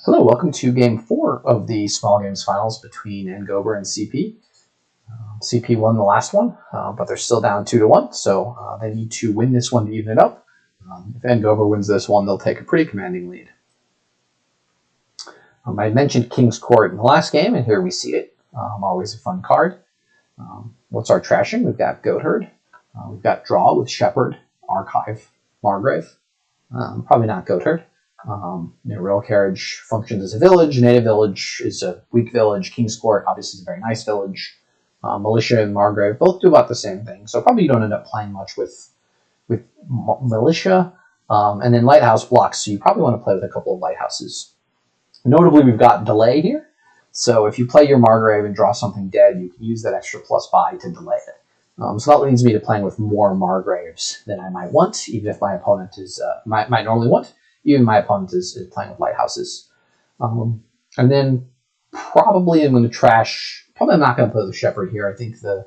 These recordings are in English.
Hello, welcome to Game 4 of the Small Games Finals between Ngober and CP. CP won the last one, but they're still down 2-1, so they need to win this one to even it up. If Ngober wins this one, they'll take a pretty commanding lead. I mentioned King's Court in the last game, and here we see it. Always a fun card. What's our trashing? We've got Goatherd. We've got Draw with Shepherd, Archive, Margrave. Probably not Goatherd. Rail Carriage functions as a village. Native Village is a weak village. King's Court obviously is a very nice village. Militia and Margrave both do about the same thing, so probably you don't end up playing much with Militia. And then Lighthouse blocks, so you probably want to play with a couple of Lighthouses. Notably, we've got Delay here, so if you play your Margrave and draw something dead, you can use that extra +5 to delay it. So that leads me to playing with more Margraves than I might want, even if my opponent is might normally want. Even my opponent is playing with Lighthouses. And then probably I'm going to trash... Probably I'm not going to play the Shepherd here. I think the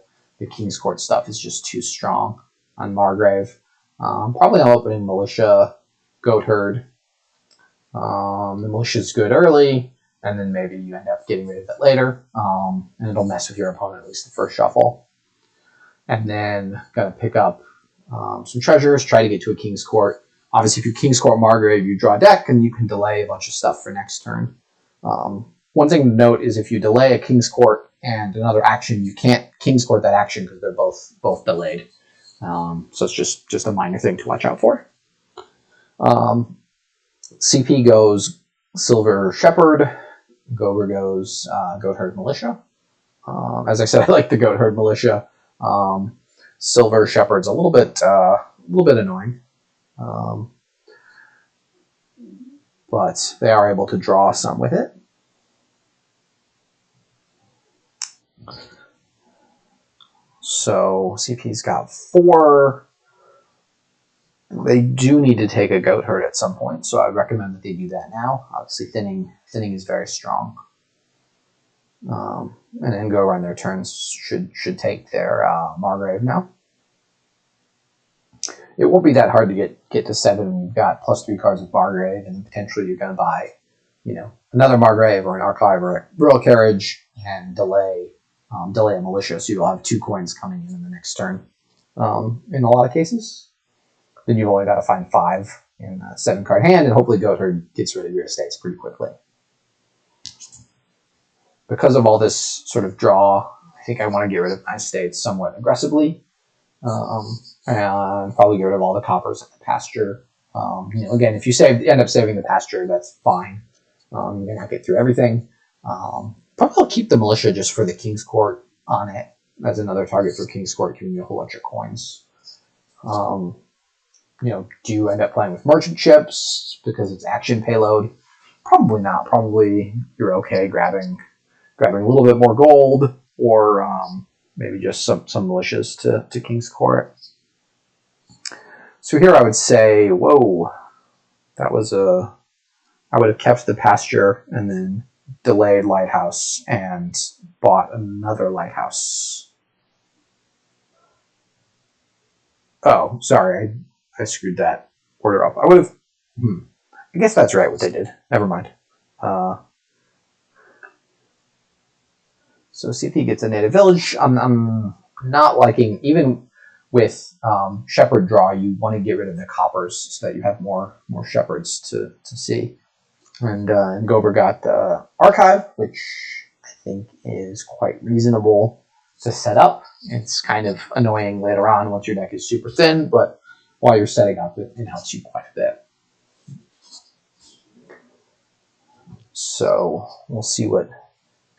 King's Court stuff is just too strong on Margrave. Probably I'm opening Militia, Goatherd. The Militia's good early, and then maybe you end up getting rid of it later. And it'll mess with your opponent at least the first shuffle. And then going to pick up some treasures, try to get to a King's Court. Obviously, if you King's Court Margrave, you draw a deck, and you can delay a bunch of stuff for next turn. One thing to note is if you delay a King's Court and another action, you can't King's Court that action because they're both delayed. So it's just a minor thing to watch out for. CP goes Silver Shepherd. Ngober goes Goatherd Militia. As I said, I like the Goatherd Militia. Silver Shepherd's a little bit annoying. But they are able to draw some with it. So CP's got 4. They do need to take a Goatherd at some point, so I recommend that they do that now. Obviously, thinning is very strong. And then go around their turns should take their Margrave now. It won't be that hard to get to 7 when you've got +3 cards with Margrave, and potentially you're going to buy, another Margrave or an Archive or a Royal Carriage and delay a Militia, so you'll have 2 coins coming in the next turn. In a lot of cases, then you've only got to find 5 in a 7-card hand, and hopefully Goatherd gets rid of your estates pretty quickly. Because of all this sort of draw, I think I want to get rid of my estates somewhat aggressively. And probably get rid of all the coppers in the pasture. Again, if you end up saving the pasture, that's fine. You may not get through everything. Probably I'll keep the Militia just for the King's Court on it as another target for King's Court, giving you a whole bunch of coins. Do you end up playing with merchant ships because it's action payload? Probably not. Probably you're okay grabbing a little bit more gold, or maybe just some militias to King's Court. So here I would say, whoa, that was I would have kept the pasture and then delayed Lighthouse and bought another Lighthouse. Oh, sorry, I screwed that order up. I would have, I guess that's right what they did. Never mind. So CP gets a Native Village. I'm not liking, even with Shepherd draw, you want to get rid of the coppers so that you have more Shepherds to see. And Ngober got the Archive, which I think is quite reasonable to set up. It's kind of annoying later on once your deck is super thin, but while you're setting up, it helps you quite a bit. So we'll see what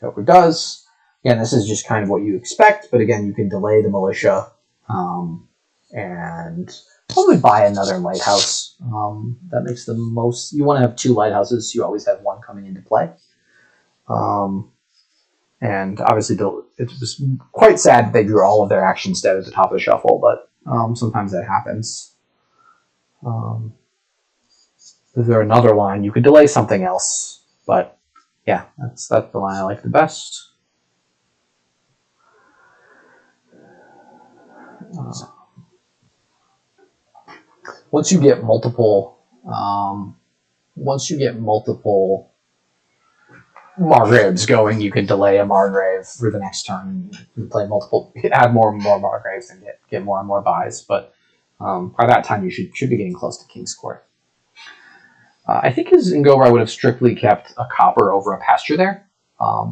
Ngober does. Again, this is just kind of what you expect, but again, you can delay the Militia and probably buy another Lighthouse. That makes the most... You want to have 2 Lighthouses, so you always have 1 coming into play. And obviously, it was quite sad that they drew all of their actions dead at the top of the shuffle, but sometimes that happens. Is there another line? You could delay something else, but yeah, that's the line I like the best. Once you get multiple Margraves going, you can delay a Margrave for the next turn and play multiple, add more and more Margraves and get more and more buys. But by that time, you should be getting close to King's Court. I think as Ngober, I would have strictly kept a copper over a pasture there,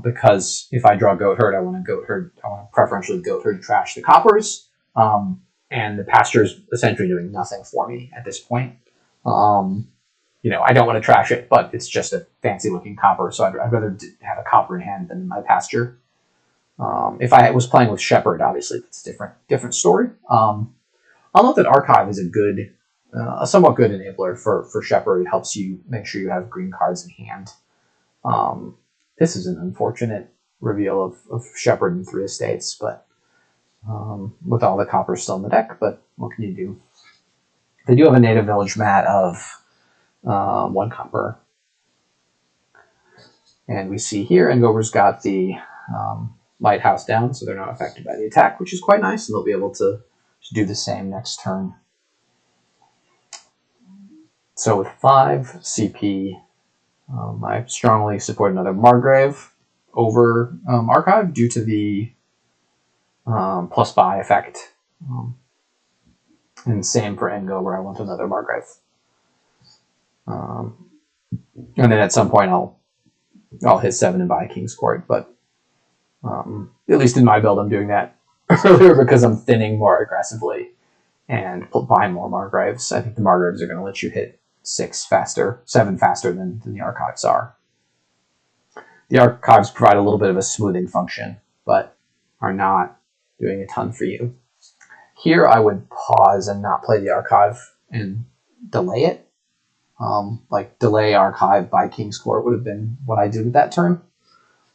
because if I draw Goatherd, I want to preferentially Goatherd trash the coppers, and the pasture is essentially doing nothing for me at this point. I don't want to trash it, but it's just a fancy looking copper, so I'd rather have a copper in hand than my pasture. If I was playing with Shepherd, obviously that's a different story. I'll note that Archive is a somewhat good enabler for Shepherd. It helps you make sure you have green cards in hand. This is an unfortunate reveal of Shepherd and 3 estates, but with all the coppers still in the deck, but what can you do? They do have a native village mat of 1 copper. And we see here, Ngober's got the lighthouse down, so they're not affected by the attack, which is quite nice, and they'll be able to do the same next turn. So with 5 CP, I strongly support another Margrave over Archive due to the plus buy effect. And same for Ngober, I want another Margrave. And then at some point I'll hit 7 and buy King's Court, but at least in my build I'm doing that earlier because I'm thinning more aggressively and buying more Margraves. I think the Margraves are going to let you hit 7 faster than the Archives are. The Archives provide a little bit of a smoothing function, but are not doing a ton for you. Here I would pause and not play the Archive and delay it. Delay Archive by King's Court would have been what I did with that turn.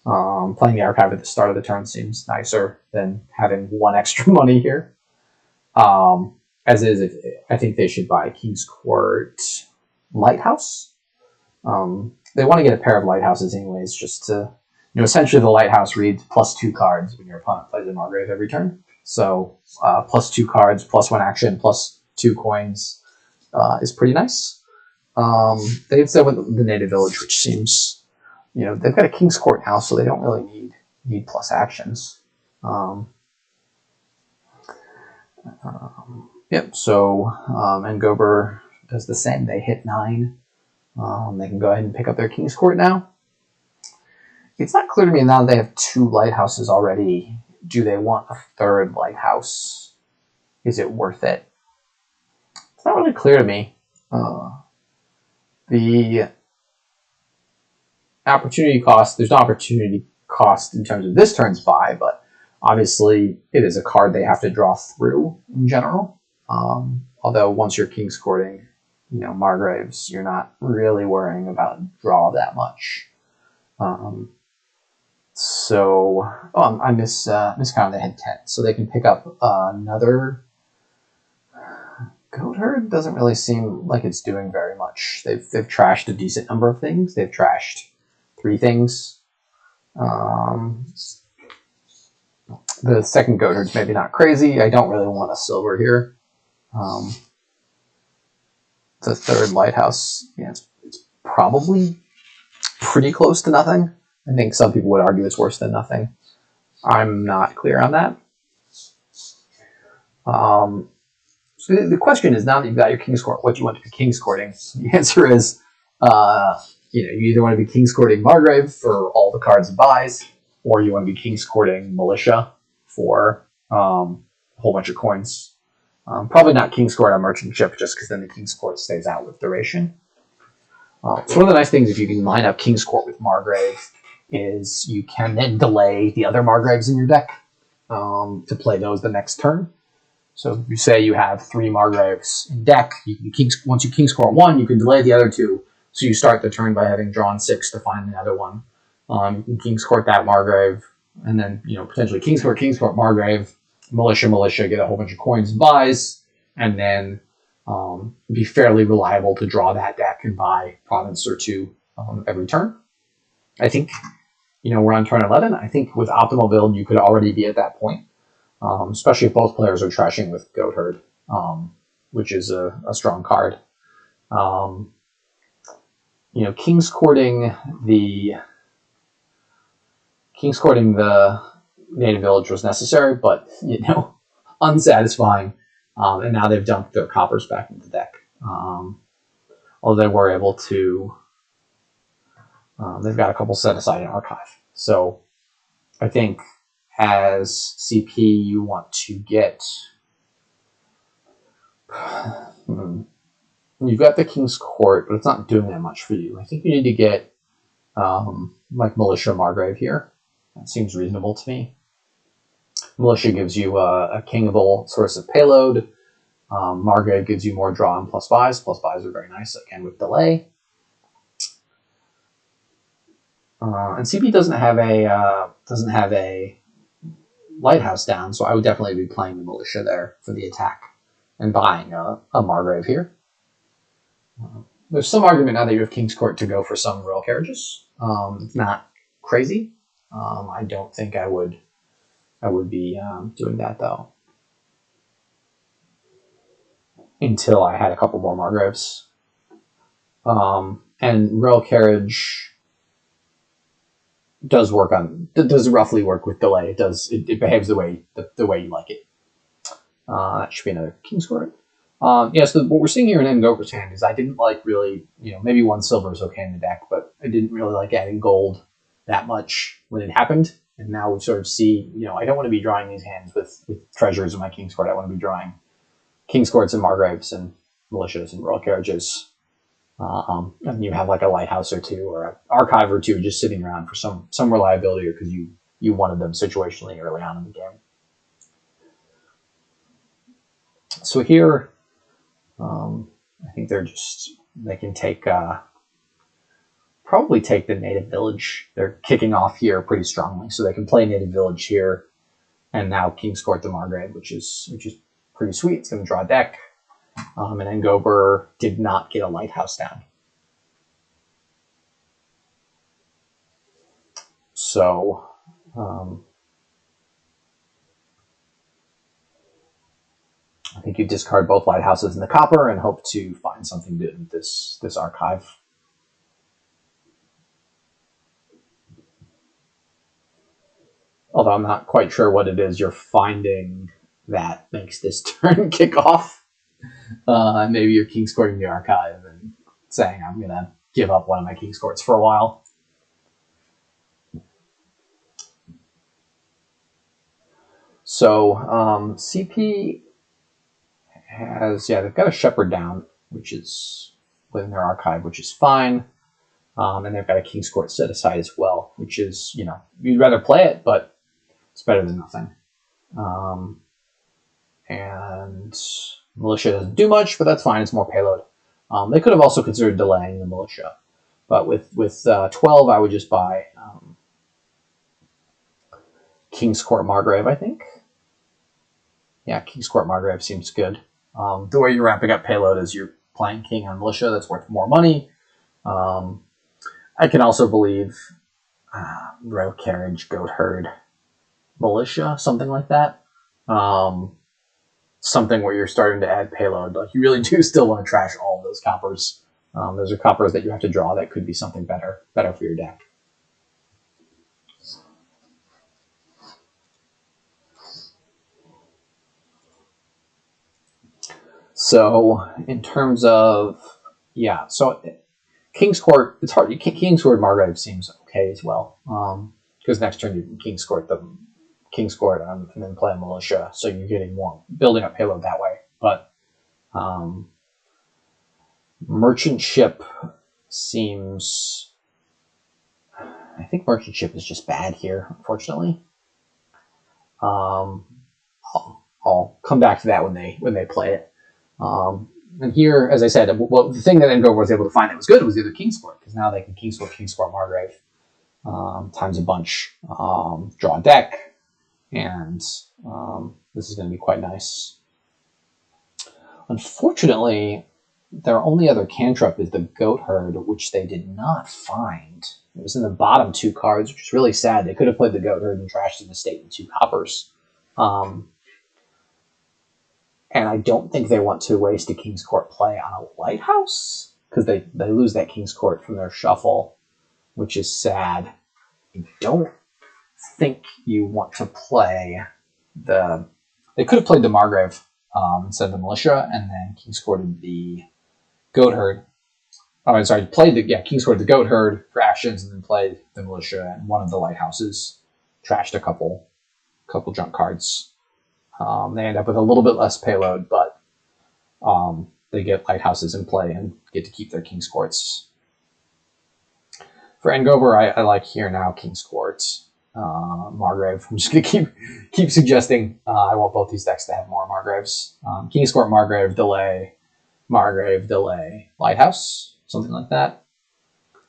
Playing the Archive at the start of the turn seems nicer than having 1 extra money here. As is, I think they should buy King's Court Lighthouse. They want to get a pair of Lighthouses anyways, just to, essentially the Lighthouse reads +2 cards when your opponent plays a Margrave every turn. So +2 cards, +1 action, +2 coins is pretty nice. They've said with the native village, which seems, they've got a King's Court now, so they don't really need plus actions. Yep, so Ngober does the same. They hit 9. They can go ahead and pick up their King's Court now. It's not clear to me now that they have 2 lighthouses already. Do they want a 3rd lighthouse? Is it worth it? It's not really clear to me. The opportunity cost, there's no opportunity cost in terms of this turn's buy, but obviously it is a card they have to draw through in general. Although once you're King's Courting, Margraves, you're not really worrying about draw that much. I miscounted, they had 10. So they can pick up another Goatherd. Doesn't really seem like it's doing very much. They've trashed a decent number of things. They've trashed 3 things. The second Goatherd's maybe not crazy. I don't really want a silver here. The 3rd lighthouse, it's probably pretty close to nothing. I think some people would argue it's worse than nothing. I'm not clear on that. So the question is, now that you've got your King's Court, what do you want to be King's Courting? The answer is, you either want to be King's Courting Margrave for all the cards and buys, or you want to be King's Courting Militia for a whole bunch of coins. Probably not King's Court on Merchant Ship, just because then the King's Court stays out with duration. So one of the nice things, if you can line up King's Court with Margrave, is you can then delay the other Margraves in your deck to play those the next turn. So if you say you have 3 Margraves in deck, once you King's Court 1, you can delay the other 2. So you start the turn by having drawn 6 to find the other one. You can King's Court that Margrave, and then potentially King's Court Margrave, Militia, get a whole bunch of coins and buys, and then be fairly reliable to draw that deck and buy province or 2 every turn. I think, we're on turn 11. I think with optimal build, you could already be at that point, especially if both players are trashing with Goatherd, which is a strong card. King's Courting the King's Courting the native village was necessary, but, you know, unsatisfying. And now they've dumped their coppers back into the deck. Although they were able to, they've got a couple set aside in archive. So I think as CP you want to get, you've got the King's Court, but it's not doing that much for you. I think you need to get like Militia Margrave here. That seems reasonable to me. Militia gives you a kingable source of payload. Margrave gives you more draw and plus buys. Plus buys are very nice, again, with delay. And CP doesn't have a lighthouse down, so I would definitely be playing the Militia there for the attack and buying a Margrave here. There's some argument now that you have King's Court to go for some royal carriages. It's not crazy. I don't think I would be doing that though until I had a couple more Margraves. And royal carriage does roughly work with delay. It behaves the way you like it. That should be another King's Court. Yes, what we're seeing here in Ngober's hand is I didn't like really, maybe one silver is okay in the deck, but I didn't really like adding gold that much when it happened. And now we sort of see, I don't want to be drawing these hands with treasures in my King's Court. I want to be drawing King's Courts and Margraves and Militias and royal carriages. And you have like a lighthouse or two or an archive or two just sitting around for some reliability or because you wanted them situationally early on in the game. So here, I think they can take, probably take the native village. They're kicking off here pretty strongly, so they can play native village here, and now King's Court the Margrave, which is pretty sweet. It's going to draw a deck, and then Ngober did not get a lighthouse down. So, I think you discard both lighthouses and the copper and hope to find something good with this archive. Although I'm not quite sure what it is you're finding that makes this turn kick off. Maybe you're King's Courting the archive and saying, I'm going to give up one of my King's Courts for a while. So CP has, they've got a Shepherd down, which is within their archive, which is fine. And they've got a King's Court set aside as well, which is, you'd rather play it, but it's better than nothing. And Militia doesn't do much, but that's fine. It's more payload. They could have also considered delaying the Militia. But with 12, I would just buy King's Court Margrave, I think. Yeah, King's Court Margrave seems good. The way you're wrapping up payload is you're playing King on Militia. That's worth more money. I can also believe Royal Carriage, Goat Herd, Militia, something like that. Something where you're starting to add payload. Like you really do still want to trash all of those coppers. Those are coppers that you have to draw that could be something better for your deck. So in terms of, so King's Court, it's hard. King's Court Margrave seems okay as well. Because next turn you can King's Court and then play a Militia, so you're getting more building up payload that way. But Merchant Ship seems, I think Merchant Ship is just bad here, unfortunately. I'll come back to that when they play it. And here, as I said, the thing that Ngober was able to find that was good was the other King's Court, because now they can King's Court Margrave times a bunch, draw a deck, and this is going to be quite nice. Unfortunately, their only other cantrip is the Goat Herd, which they did not find. It was in the bottom two cards, which is really sad. They could have played the Goat Herd and trashed the estate with 2 coppers. And I don't think they want to waste a King's Court play on a lighthouse, because they lose that King's Court from their shuffle, which is sad. I don't think you want to play the... They could have played the Margrave instead of the militia, and then kingscourted the goat herd. Oh, I'm sorry, played the kingscourted the goat herd for actions, and then played the militia and one of the lighthouses. Trashed a couple junk cards. They end up with a little bit less payload, but they get lighthouses in play and get to keep their king's courts. For Ngober, I like here now king's courts. Margrave. I'm just gonna keep suggesting. I want both these decks to have more Margraves. King's Court, Margrave, delay, Margrave, delay, lighthouse, something like that.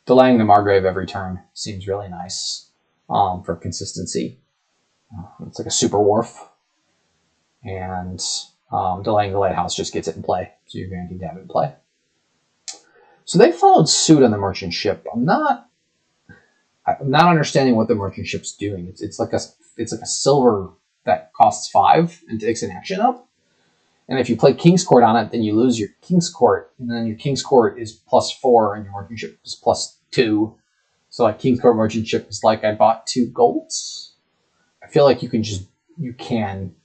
Delaying the Margrave every turn seems really nice for consistency. It's like a super wharf, and delaying the lighthouse just gets it in play, so you're guaranteed to have it in play. So they followed suit on the merchant ship. I'm not understanding what the merchant ship's doing. It's like a silver that costs 5 and takes an action up. And if you play King's Court on it, then you lose your King's Court, and then your King's Court is +4 and your merchant ship is +2. So like King's Court merchant ship is like I bought 2 golds. I feel like you can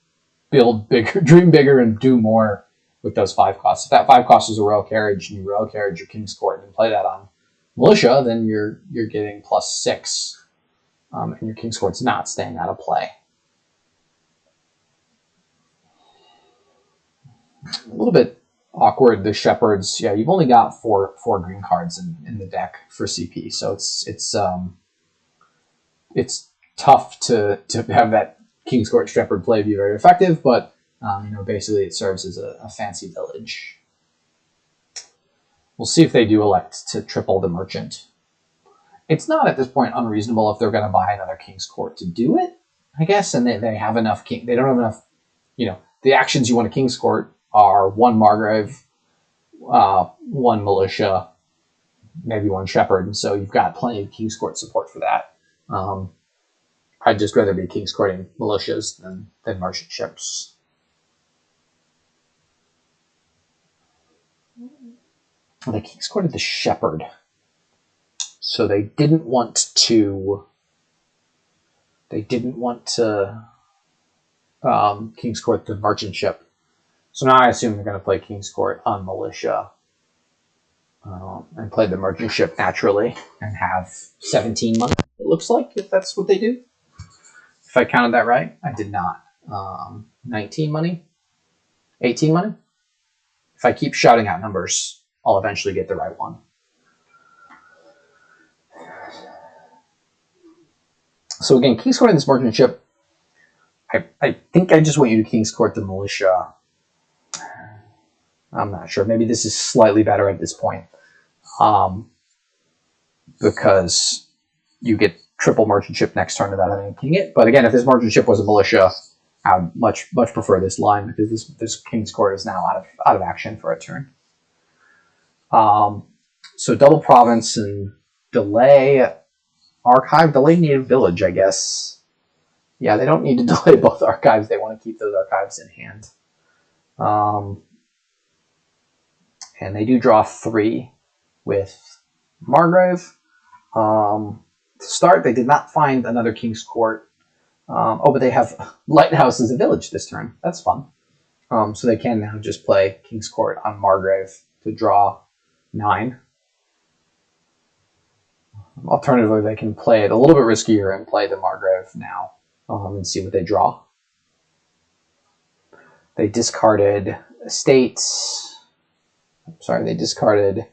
build bigger, dream bigger, and do more with those 5 costs. If that 5 cost is a royal carriage and you royal carriage your King's Court and play that on militia, then you're getting +6, and your King's Court's not staying out of play. A little bit awkward, the shepherds. Yeah, you've only got four green cards in the deck for CP, so it's tough to have that King's Court shepherd play be very effective, but basically it serves as a fancy village. We'll see if they do elect to triple the merchant. It's not at this point unreasonable if they're going to buy another King's Court to do it, I guess, and they have enough they don't have enough, the actions you want a King's Court are 1 Margrave, 1 militia, maybe 1 shepherd, and so you've got plenty of King's Court support for that. I'd just rather be King's Courting militias than merchant ships. They King's Courted the shepherd, so they didn't want to King's Court the merchant ship. So now I assume they're going to play King's Court on militia and play the merchant ship naturally and have 17 money, it looks like, if that's what they do. If I counted that right, I did not. 19 money? 18 money? If I keep shouting out numbers, I'll eventually get the right one. So again, King's Court in this merchant ship, I think I just want you to King's Court the militia. I'm not sure. Maybe this is slightly better at this point, because you get triple merchant ship next turn without having to king it. But again, if this merchant ship was a militia, I would much prefer this line, because this King's Court is now out of action for a turn. So double province and delay archive, delay native village, I guess. Yeah, they don't need to delay both archives. They want to keep those archives in hand. And they do draw 3 with Margrave. To start, they did not find another King's Court. But they have Lighthouse as a village this turn. That's fun. So they can now just play King's Court on Margrave to draw 9. Alternatively, they can play it a little bit riskier and play the Margrave now and see what they draw. They discarded Estates. Sorry, they discarded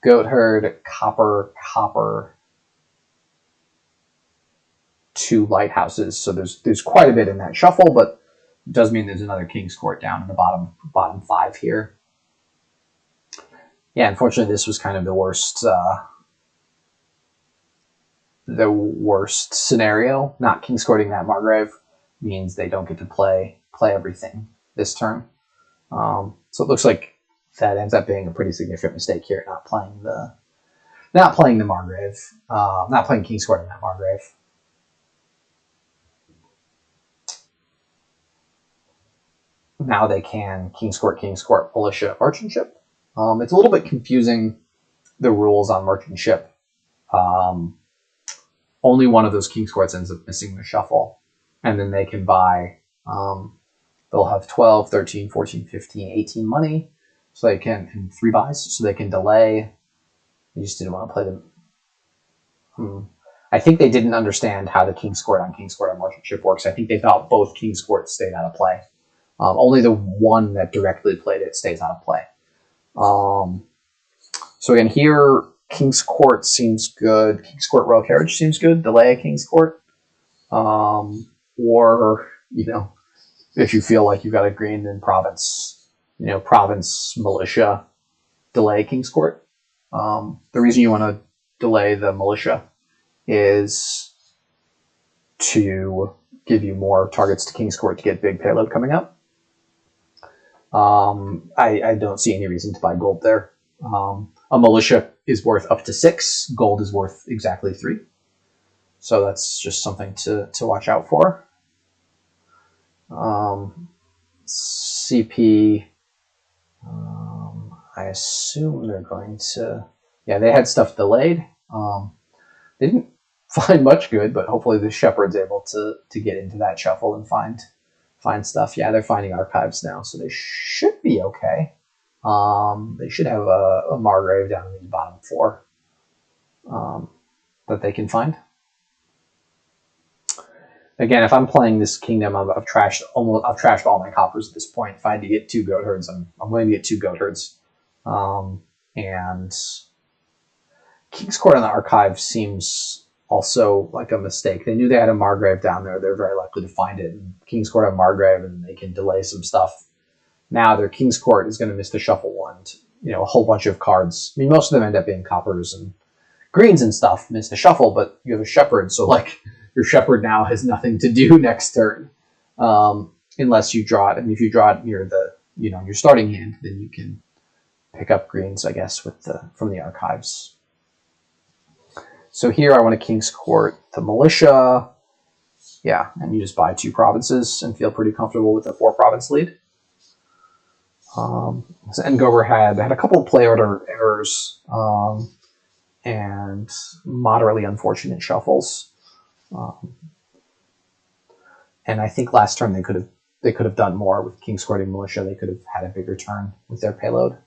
Goat Herd, Copper, 2 Lighthouses. So there's quite a bit in that shuffle, but it does mean there's another King's Court down in the bottom 5 here. Yeah, unfortunately, this was kind of the worst scenario. Not King's Courting that Margrave means they don't get to play everything this turn. So it looks like that ends up being a pretty significant mistake here, not playing the Margrave, not playing King's Courting that Margrave. Now they can King's Court, militia, merchant ship. It's a little bit confusing, the rules on merchant ship. only one of those King's Courts ends up missing the shuffle. And then they can buy, they'll have 12, 13, 14, 15, 18 money. So they can, and 3 buys, so they can delay. You just didn't want to play them. I think they didn't understand how the King's Court on Merchant Ship works. I think they thought both King's Courts stayed out of play. Only the one that directly played it stays out of play. So again, here, King's Court seems good. King's Court Royal Carriage seems good. Delay a King's Court. Or, if you feel like you've got a green in Province, Province Militia, delay King's Court. The reason you want to delay the Militia is to give you more targets to King's Court to get big payload coming up. I don't see any reason to buy gold there. A Militia is worth up to 6. Gold is worth exactly 3. So that's just something to watch out for. CP, I assume they're going to... Yeah, they had stuff delayed. They didn't find much good, but hopefully the Shepherd's able to get into that shuffle and find stuff. Yeah, they're finding archives now, so they should be okay. They should have a Margrave down in the bottom 4 that they can find. Again, if I'm playing this kingdom, I've trashed all my coppers at this point. If I had to get 2 goat herds, I'm willing to get 2 goat herds. And King's Court on the archive seems also like a mistake. They knew they had a Margrave down there. They're very likely to find it. And King's Court on Margrave, and they can delay some stuff. Now their King's Court is going to miss the shuffle one. A whole bunch of cards. I mean, most of them end up being coppers and greens and stuff. Miss the shuffle, but you have a Shepherd, so your Shepherd now has nothing to do next turn, unless you draw it. And if you draw it near the your starting hand, then you can pick up greens, I guess, from the archives. So here I want a King's Court, the Militia, yeah, and you just buy 2 provinces and feel pretty comfortable with the 4-province lead. So Ngober had a couple of play order errors and moderately unfortunate shuffles. And I think last turn they could have done more with King's Court and Militia. They could have had a bigger turn with their payload.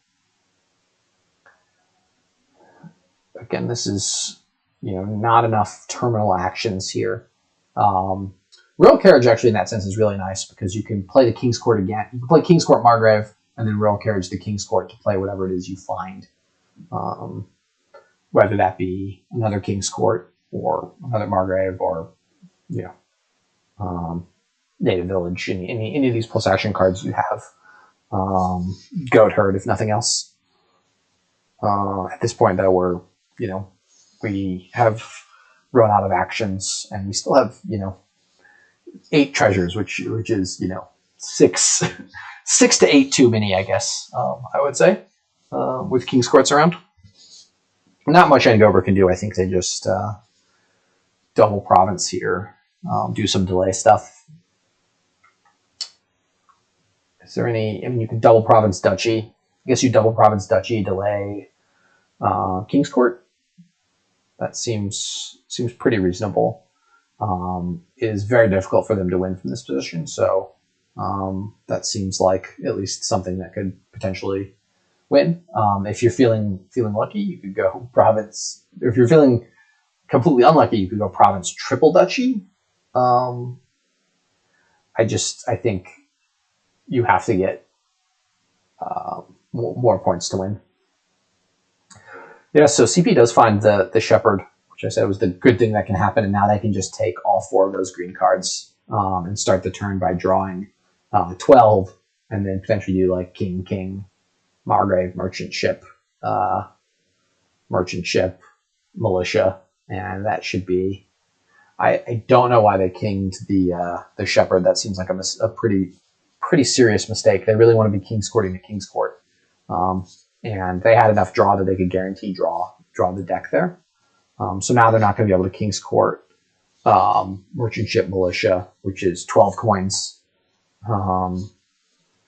Again, this is not enough terminal actions here. Royal Carriage actually in that sense is really nice because you can play the King's Court again. You can play King's Court Margrave and then Royal Carriage the King's Court to play whatever it is you find. Whether that be another King's Court or another Margrave or Native Village, any of these plus action cards you have. Goat Herd, if nothing else. At this point, though, we have run out of actions, and we still have 8 treasures, which is 6 to 8 too many, I guess. I would say with King's Courts around. Not much Ngober can do. I think they just double province here, do some delay stuff. Is there any? I mean, you can double province duchy. I guess you double province duchy, delay King's Court. That seems pretty reasonable. It is very difficult for them to win from this position, so that seems like at least something that could potentially win. If you're feeling lucky, you could go province. If you're feeling completely unlucky, you could go province triple duchy. I think you have to get more points to win. Yeah, so CP does find the Shepherd, which I said was the good thing that can happen, and now they can just take all 4 of those green cards and start the turn by drawing 12, and then potentially do like King, King, Margrave, Merchant Ship, Militia, and that should be. I don't know why they kinged the Shepherd. That seems like a pretty serious mistake. They really want to be King's Courting the King's Court. And they had enough draw that they could guarantee draw the deck there. So now they're not going to be able to King's Court Merchant Ship Militia, which is 12 coins.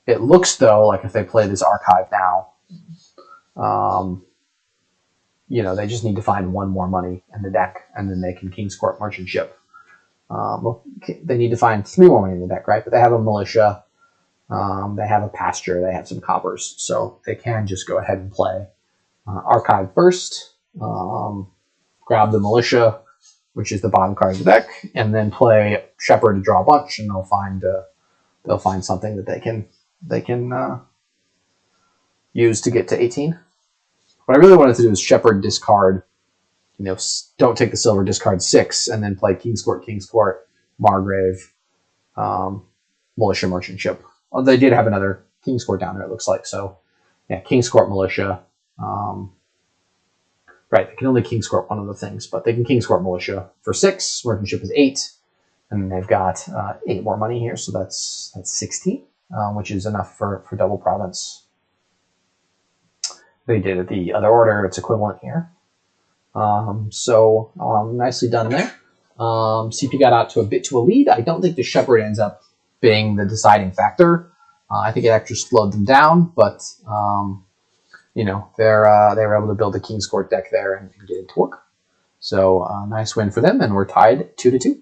It looks, though, like if they play this archive now, they just need to find one more money in the deck, and then they can King's Court Merchant Ship. They need to find 3 more money in the deck, right? But they have a militia, they have a pasture, they have some coppers, so they can just go ahead and play Archive first, grab the militia, which is the bottom card of the deck, and then play Shepherd to draw a bunch, and they'll find something that they can use to get to 18. What I really wanted to do is Shepherd discard, don't take the silver, discard 6, and then play King's Court, Margrave, Militia, Merchant Ship. Well, they did have another King's Court down there, it looks like. So, yeah, King's Court, Militia. Right, they can only King's Court one of the things, but they can King's Court Militia for 6. Merchant Ship is 8, and then they've got 8 more money here, so that's 16, which is enough for double province. They did it the other order; it's equivalent here. Nicely done there. CP got out to a lead. I don't think the Shepherd ends up being the deciding factor. I think it actually slowed them down, but they were able to build a King's Court deck there and get it to work. So nice win for them, and we're tied 2-2.